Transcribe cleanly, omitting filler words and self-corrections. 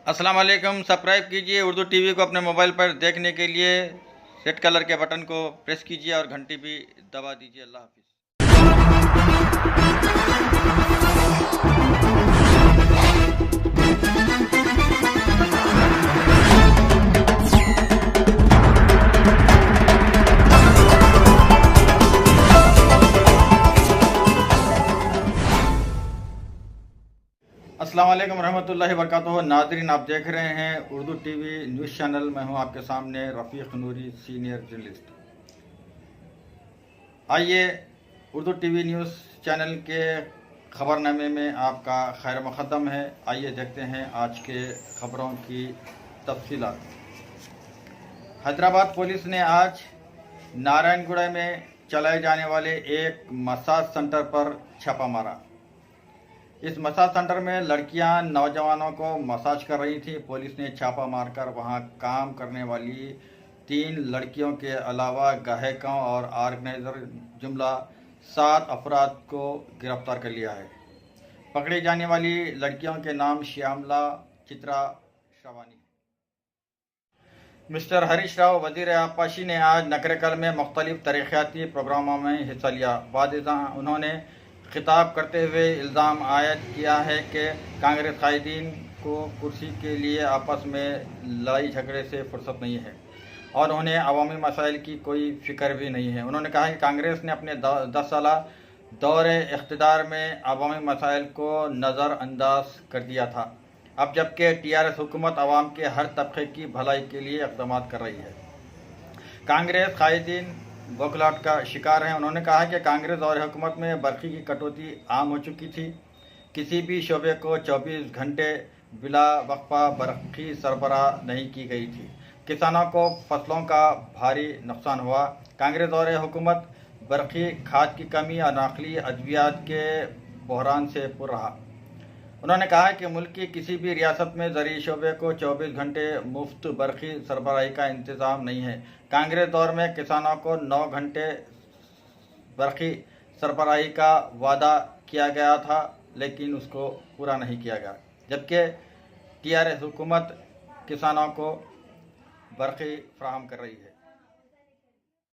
अस्सलाम वालेकुम। सब्सक्राइब कीजिए उर्दू टीवी को अपने मोबाइल पर देखने के लिए रेड कलर के बटन को प्रेस कीजिए और घंटी भी दबा दीजिए। अल्लाह हाफिज़। अस्सलाम वालेकुम रहमतुल्लाहि व बरकातुहू। नाज़रीन, आप देख रहे हैं उर्दू टीवी न्यूज़ चैनल। मैं हूं आपके सामने रफ़ीक नूरी, सीनियर जर्नलिस्ट। आइए उर्दू टीवी न्यूज़ चैनल के खबरनामे में आपका खैर मुक़द्दम है। आइए देखते हैं आज के खबरों की तफसीलात। हैदराबाद पुलिस ने आज नारायणगुड़ा में चलाए जाने वाले एक मसाज सेंटर पर छापा मारा। इस मसाज सेंटर में लड़कियां नौजवानों को मसाज कर रही थीं। पुलिस ने छापा मारकर वहां काम करने वाली 3 लड़कियों के अलावा गाहकों और ऑर्गेनाइजर जुमला 7 अफराद को गिरफ्तार कर लिया है। पकड़ी जाने वाली लड़कियों के नाम श्यामला, चित्रा, श्रावणी। मिस्टर हरीश राव वजीर आबपाशी ने आज नकरेकल में मुख्तलिफ तरक्याती प्रोग्रामों में हिस्सा लिया। बाद उन्होंने खिताब करते हुए इल्ज़ाम आयद किया है कि कांग्रेस कायदीन को कुर्सी के लिए आपस में लड़ाई झगड़े से फुर्सत नहीं है और उन्हें अवामी मसाइल की कोई फ़िक्र भी नहीं है। उन्होंने कहा कि कांग्रेस ने अपने 10 साला दौरे इख्तिदार में अवामी मसाइल को नज़रअंदाज कर दिया था। अब जबकि TRS हुकूमत अवाम के हर तबके की भलाई के लिए इक़दाम कर रही है। कांग्रेस कायदीन बौखलाहट का शिकार हैं। उन्होंने कहा कि कांग्रेस और हुकूमत में बरक़ी की कटौती आम हो चुकी थी। किसी भी शोबे को 24 घंटे बिला वक्फा बरक़ी सरबराह नहीं की गई थी। किसानों को फसलों का भारी नुकसान हुआ। कांग्रेस और हुकूमत बरक़ी, खाद की कमी और नकली अद्वियात के बहरान से पुर रहा। उन्होंने कहा कि मुल्क की किसी भी रियासत में ज़रूरी शोबे को 24 घंटे मुफ्त बरक़ी सरबराही का इंतज़ाम नहीं है। कांग्रेस दौर में किसानों को 9 घंटे बरक़ी सरबराही का वादा किया गया था, लेकिन उसको पूरा नहीं किया गया, जबकि TRS हुकूमत किसानों को बरक़ी फराहम कर रही है।